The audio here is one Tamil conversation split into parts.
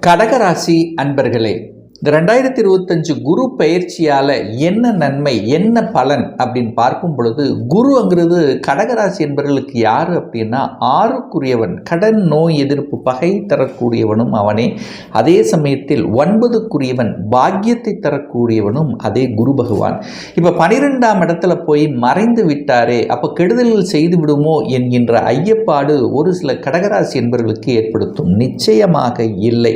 கடகராசி அன்பர்களே, இந்த 2025 குரு பெயர்ச்சியால் என்ன நன்மை என்ன பலன் அப்படின்னு பார்க்கும் பொழுது, குருங்கிறது கடகராசி என்பவர்களுக்கு யார் அப்படின்னா ஆறுக்குரியவன், கடன் நோய் எதிர்ப்பு பகை தரக்கூடியவனும் அவனே. அதே சமயத்தில் 9க்குரியவன் பாக்கியத்தை தரக்கூடியவனும் அதே குரு பகவான். இப்போ 12ஆம் இடத்துல போய் மறைந்து விட்டாரே, அப்போ கெடுதல்கள் செய்து விடுமோ என்கின்ற ஐயப்பாடு ஒரு சில கடகராசி என்பவர்களுக்கு ஏற்படுத்தும். நிச்சயமாக இல்லை.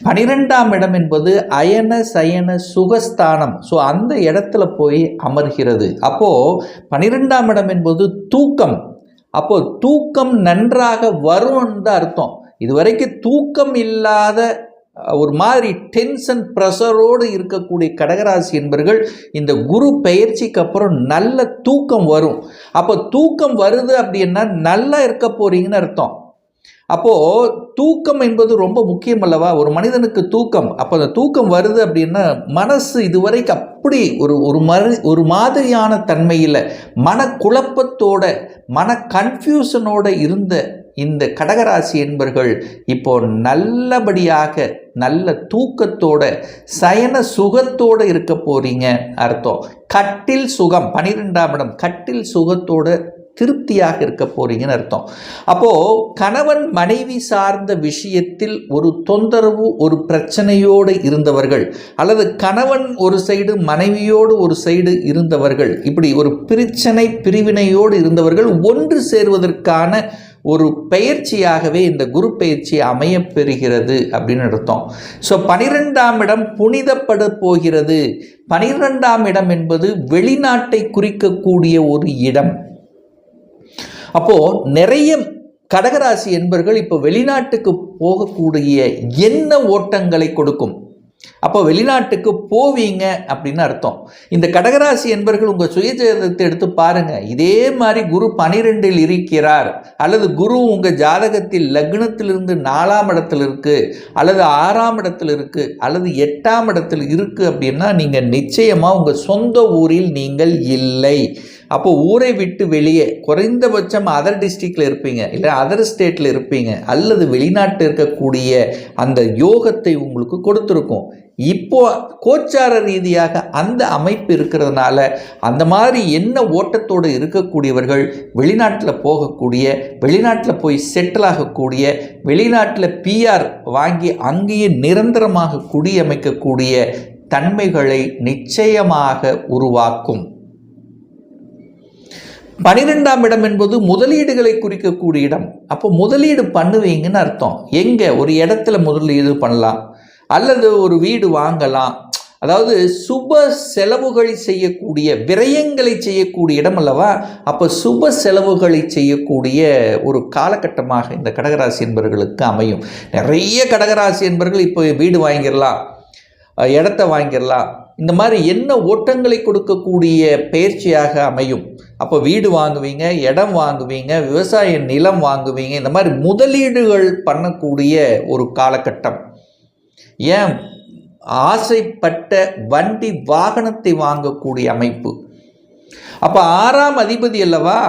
12ஆம் இடம் என்பது அயன சயன சுகஸ்தானம். ஸோ அந்த இடத்துல போய் அமர்கிறது. அப்போது 12ஆம் இடம் என்பது தூக்கம். அப்போது தூக்கம் நன்றாக வரும்னு தான் அர்த்தம். இதுவரைக்கும் தூக்கம் இல்லாத ஒரு மாதிரி டென்ஷன் ப்ரெஷரோடு இருக்கக்கூடிய கடகராசி என்பவர்கள் இந்த குரு பெயர்ச்சிக்கு அப்புறம் நல்ல தூக்கம் வரும். அப்போ தூக்கம் வருது அப்படின்னா நல்லா இருக்க போறீங்கன்னு அர்த்தம். அப்போது தூக்கம் என்பது ரொம்ப முக்கியம் அல்லவா? ஒரு மனிதனுக்கு தூக்கம். அப்போ அந்த தூக்கம் வருது அப்படின்னா மனசு இதுவரைக்கும் அப்படி ஒரு மாதிரியான தன்மையில் மனக்குழப்பத்தோட மன கன்ஃபியூஷனோட இருந்த இந்த கடகராசி என்பர்கள் இப்போ நல்லபடியாக நல்ல தூக்கத்தோட சயன சுகத்தோடு இருக்க போறீங்க அர்த்தம். கட்டில் சுகம், 12ஆம் இடம் கட்டில் சுகத்தோட திருப்தியாக இருக்க போறீங்கன்னு அர்த்தம். அப்போது கணவன் மனைவி சார்ந்த விஷயத்தில் ஒரு தொந்தரவு ஒரு பிரச்சனையோடு இருந்தவர்கள், அல்லது கணவன் ஒரு சைடு மனைவியோடு ஒரு சைடு இருந்தவர்கள், இப்படி ஒரு பிரிவினையோடு இருந்தவர்கள் ஒன்று சேர்வதற்கான ஒரு பெயர்ச்சியாகவே இந்த குரு பெயர்ச்சி அமையப்பெறுகிறது அப்படின்னு அர்த்தம். ஸோ 12ஆம் இடம் புனிதப்பட போகிறது. 12ஆம் இடம் என்பது வெளிநாட்டை குறிக்கக்கூடிய ஒரு இடம். அப்போது நிறைய கடகராசி என்பர்கள் இப்போ வெளிநாட்டுக்கு போகக்கூடிய எண்ண ஓட்டங்களை கொடுக்கும். அப்போ வெளிநாட்டுக்கு போவீங்க அப்படின்னு அர்த்தம். இந்த கடகராசி என்பர்கள் உங்கள் சுயஜாதகத்தை எடுத்து பாருங்கள். இதே மாதிரி குரு 12இல் இருக்கிறார், அல்லது குரு உங்கள் ஜாதகத்தில் லக்னத்திலிருந்து 4ஆம் இடத்தில் இருக்குது, அல்லது 6ஆம் இடத்தில் இருக்குது, அல்லது 8ஆம் இடத்தில் இருக்குது அப்படின்னா நீங்கள் நிச்சயமாக உங்கள் சொந்த ஊரில் நீங்கள் இல்லை. அப்போ ஊரை விட்டு வெளியே குறைந்தபட்சம் அதர் டிஸ்ட்ரிக்டில் இருப்பீங்க, இல்லை அதர் ஸ்டேட்டில் இருப்பீங்க, அல்லது வெளிநாட்டில் இருக்கக்கூடிய அந்த யோகத்தை உங்களுக்கு கொடுத்துருக்கும். இப்போ கோச்சார ரீதியாக அந்த அமைப்பு இருக்கிறதுனால அந்த மாதிரி என்ன ஓட்டத்தோடு இருக்கக்கூடியவர்கள் வெளிநாட்டில் போகக்கூடிய, வெளிநாட்டில் போய் செட்டில் ஆகக்கூடிய, வெளிநாட்டில் PR வாங்கி அங்கேயே நிரந்தரமாக குடியமைக்கக்கூடிய தன்மைகளை நிச்சயமாக உருவாக்கும். 12ஆம் இடம் என்பது முதலீடுகளை குறிக்கக்கூடிய இடம். அப்போ முதலீடு பண்ணுவீங்கன்னு அர்த்தம். எங்கே? ஒரு இடத்துல முதலீடு பண்ணலாம், அல்லது ஒரு வீடு வாங்கலாம். அதாவது சுப செலவுகளை செய்யக்கூடிய, விரயங்களை செய்யக்கூடிய இடம் அல்லவா? அப்போ சுப செலவுகளை செய்யக்கூடிய ஒரு காலகட்டமாக இந்த கடகராசி என்பவர்களுக்கு அமையும். நிறைய கடகராசி என்பவர்கள் இப்போ வீடு வாங்கிடலாம், இடத்த வாங்கிடலாம், இந்த மாதிரி என்ன ஓட்டங்களை கொடுக்கக்கூடிய பயிற்சியாக அமையும். அப்போ வீடு வாங்குவீங்க, இடம் வாங்குவீங்க, விவசாய நிலம் வாங்குவீங்க, இந்த மாதிரி முதலீடுகள் பண்ணக்கூடிய ஒரு காலகட்டம். ஏன் ஆசைப்பட்ட வண்டி வாகனத்தை வாங்கக்கூடிய அமைப்பு. அப்போ 6ஆம் அதிபதி அல்லவா,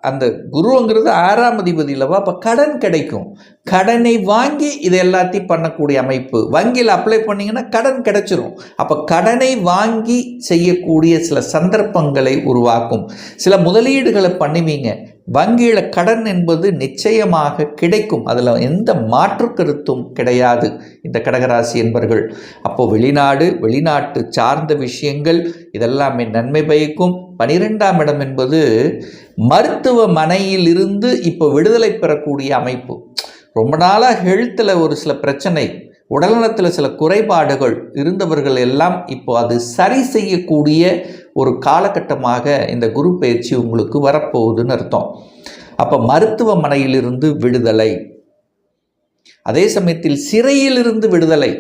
அந்த குருங்கிறது 6ஆம் அதிபதி அல்லவா? அப்போ கடன் கிடைக்கும். கடனை வாங்கி இதை எல்லாத்தையும் பண்ணக்கூடிய அமைப்பு. வங்கியில் அப்ளை பண்ணிங்கன்னா கடன் கிடைச்சிரும். அப்போ கடனை வாங்கி செய்யக்கூடிய சில சந்தர்ப்பங்களை உருவாக்கும். சில முதலீடுகளை பண்ணுவீங்க. வங்கியில் கடன் என்பது நிச்சயமாக கிடைக்கும். அதில் எந்த மாற்று கருத்தும் கிடையாது இந்த கடகராசி என்பர்கள். அப்போது வெளிநாட்டு சார்ந்த விஷயங்கள் இதெல்லாமே நன்மை பயக்கும். 12ஆம் இடம் என்பது மருத்துவமனையிலிருந்து இப்போ விடுதலை பெறக்கூடிய அமைப்பு. ரொம்ப நாளாக ஹெல்த்தில் ஒரு சில பிரச்சனை, உடல்நலத்தில் சில குறைபாடுகள் இருந்தவர்கள் எல்லாம் இப்போ அது சரி செய்யக்கூடிய ஒரு காலகட்டமாக இந்த குரு பயிற்சி உங்களுக்கு வரப்போகுதுன்னு அர்த்தம். அப்போ மருத்துவமனையிலிருந்து விடுதலை, அதே சமயத்தில் சிறையிலிருந்து விடுதலை,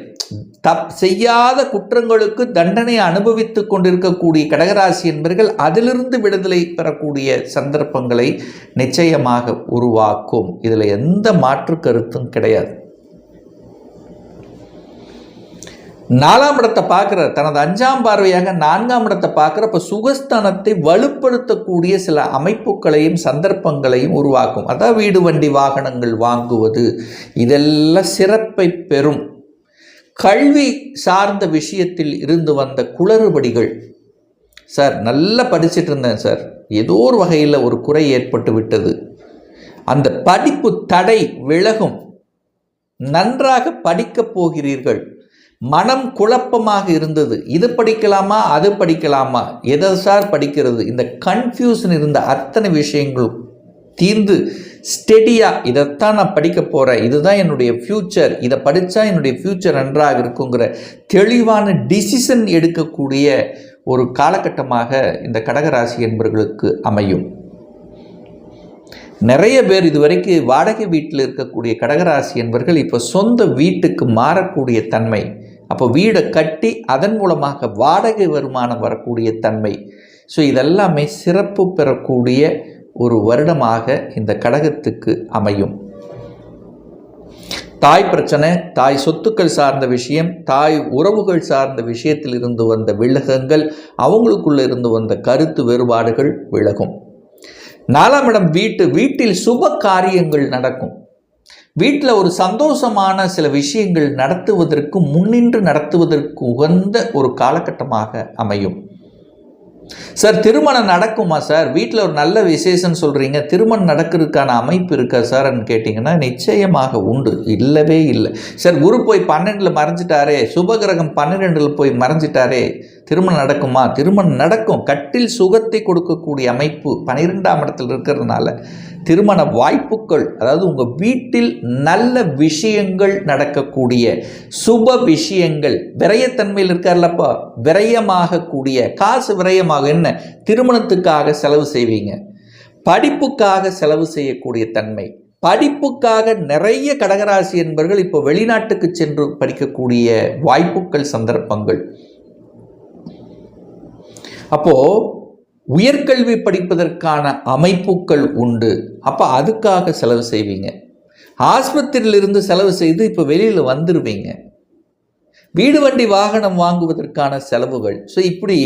செய்யாத குற்றங்களுக்கு தண்டனை அனுபவித்து கொண்டிருக்கக்கூடிய கடகராசி என்பவர்கள் அதிலிருந்து விடுதலை பெறக்கூடிய சந்தர்ப்பங்களை நிச்சயமாக உருவாக்கும். இதில் எந்த மாற்று கருத்தும் கிடையாது. 4ஆம் இடத்தை பார்க்குறார், தனது 5ஆம் பார்வையாக 4ஆம் இடத்தை பார்க்குற. இப்போ சுகஸ்தானத்தை வலுப்படுத்தக்கூடிய சில அமைப்புகளையும் சந்தர்ப்பங்களையும் உருவாக்கும். அதான் வீடு வண்டி வாகனங்கள் வாங்குவது இதெல்லாம் சிறப்பை பெறும். கல்வி சார்ந்த விஷயத்தில் இருந்து வந்த குளறுபடிகள். சார் நல்லா படிச்சுட்டு இருந்தேன் சார், ஏதோ ஒரு வகையில் ஒரு குறை ஏற்பட்டு விட்டது, அந்த படிப்பு தடை விலகும், நன்றாக படிக்கப் போகிறீர்கள், மனம் குழப்பமாக இருந்தது, இது படிக்கலாமா அது படிக்கலாமா, எதை சார் படிக்கிறது, இந்த கன்ஃபியூஷன் இருந்த அத்தனை விஷயங்களும் தீர்ந்து ஸ்டெடியாக இதைத்தான் நான் படிக்க போகிறேன், இதுதான் என்னுடைய ஃப்யூச்சர், இதை படித்தா என்னுடைய ஃப்யூச்சர் நன்றாக இருக்குங்கிற தெளிவான டிசிஷன் எடுக்கக்கூடிய ஒரு காலகட்டமாக இந்த கடகராசி என்பவர்களுக்கு அமையும். நிறைய பேர் இதுவரைக்கும் வாடகை வீட்டில் இருக்கக்கூடிய கடகராசி என்பவர்கள் இப்போ சொந்த வீட்டுக்கு மாறக்கூடிய தன்மை, அப்போ வீடை கட்டி அதன் மூலமாக வாடகை வருமானம் வரக்கூடிய தன்மை. ஸோ இதெல்லாமே சிறப்பு பெறக்கூடிய ஒரு வருடமாக இந்த கடகத்துக்கு அமையும். தாய் பிரச்சனை, தாய் சொத்துக்கள் சார்ந்த விஷயம், தாய் உறவுகள் சார்ந்த விஷயத்தில் இருந்து வந்த விலகங்கள், அவங்களுக்குள்ள இருந்து வந்த கருத்து வேறுபாடுகள் விலகும். 4ஆம் இடம் வீட்டில் சுப காரியங்கள் நடக்கும். வீட்டில் ஒரு சந்தோஷமான சில விஷயங்கள் நடத்துவதற்கு முன்னின்று நடத்துவதற்கு உகந்த ஒரு காலகட்டமாக அமையும். சார் திருமணம் நடக்குமா சார், வீட்டில் ஒரு நல்ல விசேஷம் சொல்கிறீங்க, திருமணம் நடக்கிறதுக்கான அமைப்பு இருக்கா சார்ன்னு கேட்டிங்கன்னா நிச்சயமாக உண்டு, இல்லவே இல்லை. சார் குரு போய் 12ல் மறைஞ்சிட்டாரே, சுபகிரகம் 12ல் போய் மறைஞ்சிட்டாரே, திருமணம் நடக்குமா? திருமணம் நடக்கும். கட்டில் சுகத்தை கொடுக்கக்கூடிய அமைப்பு 12ஆம் இடத்தில் இருக்கிறதுனால திருமண வாய்ப்புகள், அதாவது உங்கள் வீட்டில் நல்ல விஷயங்கள் நடக்கக்கூடிய சுப விஷயங்கள், விரயத்தன்மையில் இருக்கார்லப்பா, விரயமாகக்கூடிய காசு விரயமாக, என்ன திருமணத்துக்காக செலவு செய்வீங்க, படிப்புக்காக செலவு செய்யக்கூடிய தன்மை, படிப்புக்காக நிறைய கடகராசி என்பவர்கள் இப்போ வெளிநாட்டுக்கு சென்று படிக்கக்கூடிய வாய்ப்புகள், சந்தர்ப்பங்கள். அப்போது உயர்கல்வி படிப்பதற்கான அமைப்புகள் உண்டு. அப்போ அதுக்காக செலவு செய்வீங்க. ஆஸ்பத்திரியிலிருந்து செலவு செய்து இப்போ வெளியில் வந்துடுவீங்க. வீடு வண்டி வாகனம் வாங்குவதற்கான செலவுகள். ஸோ இப்படி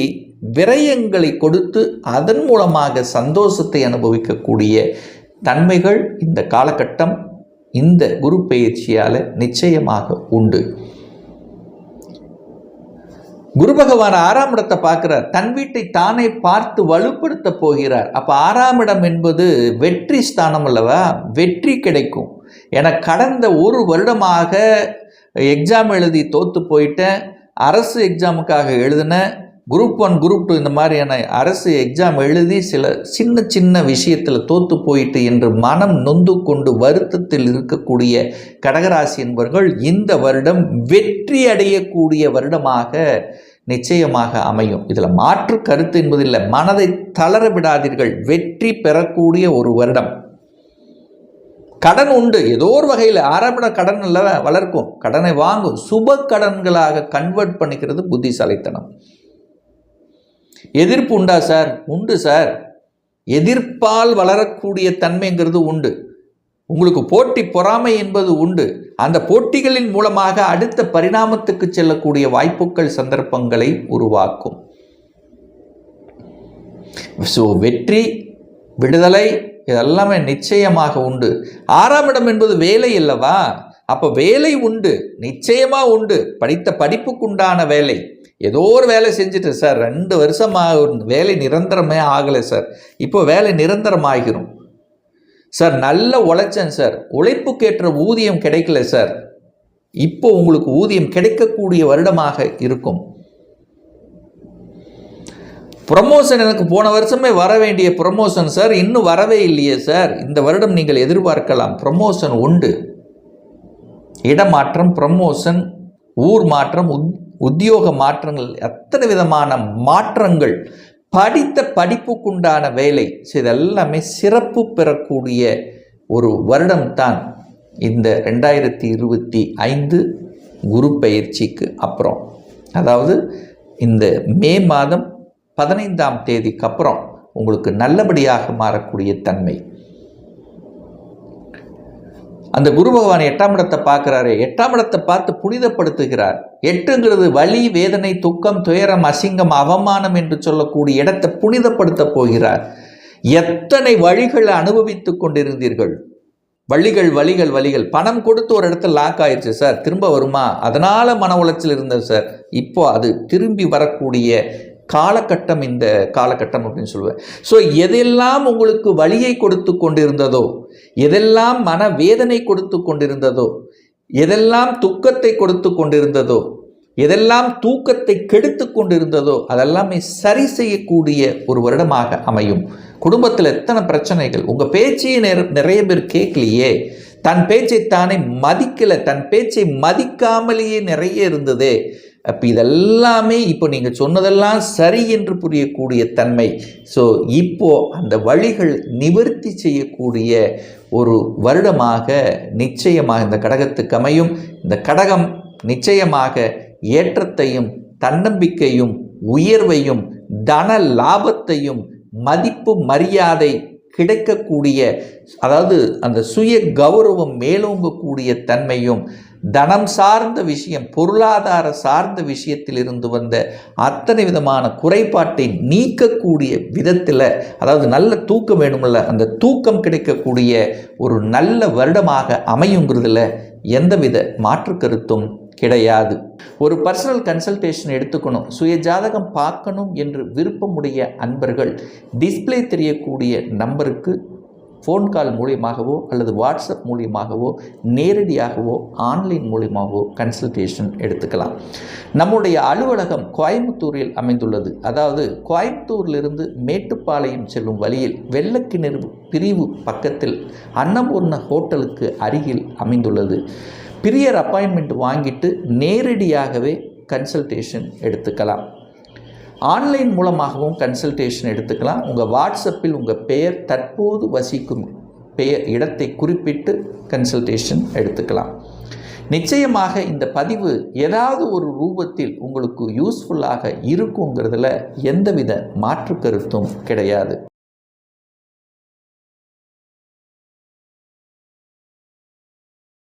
விரயங்களை கொடுத்து அதன் மூலமாக சந்தோஷத்தை அனுபவிக்கக்கூடிய தன்மைகள் இந்த காலகட்டம் இந்த குரு பெயர்ச்சியால் நிச்சயமாக உண்டு. குரு பகவான் 6ஆம் இடத்தை பார்க்கிறார், தன் வீட்டை தானே பார்த்து வலுப்படுத்த போகிறார். அப்போ 6ஆம் இடம் என்பது வெற்றி ஸ்தானம் அல்லவா, வெற்றி கிடைக்கும். என கடந்த ஒரு வருடமாக எக்ஸாம் எழுதி தோற்று போயிட்டேன், அரசு எக்ஸாமுக்காக எழுதின, குரூப் 1 குரூப் 2 இந்த மாதிரியான அரசு எக்ஸாம் எழுதி சில சின்ன சின்ன விஷயத்தில் தோற்று போயிட்டு என்று மனம் நொந்து கொண்டு வருத்தத்தில் இருக்கக்கூடிய கடகராசி என்பவர்கள் இந்த வருடம் வெற்றி அடையக்கூடிய வருடமாக நிச்சயமாக அமையும். இதில் மாற்று கருத்து என்பதில்லை. மனதை தளர விடாதீர்கள், வெற்றி பெறக்கூடிய ஒரு வருடம். கடன் உண்டு, ஏதோ ஒரு வகையில் 6ஆம் இடம் கடன் இல்லை வளர்க்கும், கடனை வாங்கும், சுப கடன்களாக கன்வெர்ட் பண்ணிக்கிறது புத்திசாலித்தனம். எதிர்ப்பு உண்டா சார்? உண்டு சார். எதிர்ப்பால் வளரக்கூடிய தன்மைங்கிறது உண்டு. உங்களுக்கு போட்டி பொறாமை என்பது உண்டு. அந்த போட்டிகளின் மூலமாக அடுத்த பரிணாமத்துக்கு செல்லக்கூடிய வாய்ப்புகள், சந்தர்ப்பங்களை உருவாக்கும். ஸோ வெற்றி, விடுதலை இதெல்லாமே நிச்சயமாக உண்டு. 6ஆம் இடம் என்பது வேலை அல்லவா, அப்போ வேலை உண்டு, நிச்சயமாக உண்டு. படித்த படிப்புக்குண்டான வேலை, ஏதோ ஒரு வேலை செஞ்சுட்டு சார் 2 வருஷமாக வேலை நிரந்தரமே ஆகலை சார், இப்போ வேலை நிரந்தரம் ஆகிரும் சார், நல்ல உழைச்சேன் சார், உழைப்புக்கேற்ற ஊதியம் கிடைக்கல சார், இப்போ உங்களுக்கு ஊதியம் கிடைக்கக்கூடிய வருடமாக இருக்கும். ப்ரமோஷன் எனக்கு போன வருஷமே வர வேண்டிய ப்ரமோஷன் சார், இன்னும் வரவே இல்லையே சார், இந்த வருடம் நீங்கள் எதிர்பார்க்கலாம். ப்ரமோஷன் உண்டு. இடமாற்றம், ப்ரமோஷன், ஊர் மாற்றம், உத்தியோக மாற்றங்கள், அத்தனை விதமான மாற்றங்கள், படித்த படிப்புக்குண்டான வேலை, இதெல்லாமே சிறப்பு பெறக்கூடிய ஒரு வருடம்தான் இந்த 2025 குரு பெயர்ச்சிக்கு அப்புறம். அதாவது இந்த மே மாதம் 15ஆம் தேதிக்கு அப்புறம் உங்களுக்கு நல்லபடியாக மாறக்கூடிய தன்மை. அந்த குரு பகவான் 8ஆம் இடத்தை பார்க்குறாரு, 8ஆம் இடத்தை பார்த்து புனிதப்படுத்துகிறார். 8ங்கிறது வலி, வேதனை, துக்கம், துயரம், அசிங்கம், அவமானம் என்று சொல்லக்கூடிய இடத்தை புனிதப்படுத்த போகிறார். எத்தனை வழிகளை அனுபவித்து கொண்டிருந்தீர்கள், வழிகள் பணம் கொடுத்து ஒரு இடத்துல லாக் ஆயிடுச்சு சார், திரும்ப வருமா, அதனால் மன உளைச்சல் இருந்தது சார், இப்போ அது திரும்பி வரக்கூடிய காலகட்டம் இந்த காலகட்டம் அப்படின்னு சொல்லுவேன். ஸோ எதெல்லாம் உங்களுக்கு வலியை கொடுத்து கொண்டிருந்ததோ, எதெல்லாம் மன வேதனை கொடுத்து கொண்டிருந்ததோ, எதெல்லாம் துக்கத்தை கொடுத்து கொண்டிருந்ததோ, எதெல்லாம் தூக்கத்தை கெடுத்து கொண்டிருந்ததோ அதெல்லாமே சரி செய்யக்கூடிய ஒரு வருடமாக அமையும். குடும்பத்தில் எத்தனை பிரச்சனைகள், உங்கள் பேச்சையே நிறைய பேர் கேட்கலையே, தன் பேச்சைத்தானே மதிக்கலை, தன் பேச்சை மதிக்காமலேயே நிறைய இருந்ததே. அப்போ இதெல்லாமே இப்போ நீங்கள் சொன்னதெல்லாம் சரி என்று புரியக்கூடிய தன்மை. ஸோ இப்போது அந்த வழிகள் நிவர்த்தி செய்யக்கூடிய ஒரு வருடமாக நிச்சயமாக இந்த கடகத்துக்கு அமையும். இந்த கடகம் நிச்சயமாக ஏற்றத்தையும் தன்னம்பிக்கையும் உயர்வையும் தன லாபத்தையும் மதிப்பு மரியாதை கிடைக்கக்கூடிய, அதாவது அந்த சுய கௌரவம் மேலோங்கக்கூடிய தன்மையும், தனம் சார்ந்த விஷயம் பொருளாதார சார்ந்த விஷயத்தில் இருந்து வந்த அத்தனை விதமான குறைபாட்டை நீக்கக்கூடிய விதத்தில், அதாவது நல்ல தூக்கம் வேணுமில்ல, அந்த தூக்கம் கிடைக்கக்கூடிய ஒரு நல்ல வருடமாக அமையுங்கிறதுல எந்தவித மாற்று கருத்தும் கிடையாது. ஒரு பர்சனல் கன்சல்டேஷன் எடுத்துக்கணும், சுய ஜாதகம் பார்க்கணும் என்று விருப்பமுடைய அன்பர்கள் டிஸ்பிளே தெரியக்கூடிய நம்பருக்கு ஃபோன் கால் மூலியமாகவோ அல்லது வாட்ஸ்அப் மூலியமாகவோ நேரடியாகவோ ஆன்லைன் மூலியமாகவோ கன்சல்டேஷன் எடுத்துக்கலாம். நம்முடைய அலுவலகம் கோயம்புத்தூரில் அமைந்துள்ளது. அதாவது கோயம்புத்தூரிலிருந்து மேட்டுப்பாளையம் செல்லும் வழியில் வெள்ளக்கிணறு பிரிவு பக்கத்தில் அன்னபூர்ண ஹோட்டலுக்கு அருகில் அமைந்துள்ளது. பிரியர் அப்பாயின்மெண்ட் வாங்கிட்டு நேரடியாகவே கன்சல்டேஷன் எடுத்துக்கலாம். ஆன்லைன் மூலமாகவும் கன்சல்டேஷன் எடுத்துக்கலாம். உங்கள் வாட்ஸ்அப்பில் உங்கள் பெயர், தற்போது வசிக்கும் இடத்தை குறிப்பிட்டு கன்சல்டேஷன் எடுத்துக்கலாம். நிச்சயமாக இந்த பதிவு ஏதாவது ஒரு ரூபத்தில் உங்களுக்கு யூஸ்ஃபுல்லாக இருக்குங்கிறதுல எந்தவித மாற்று கருத்தும் கிடையாது.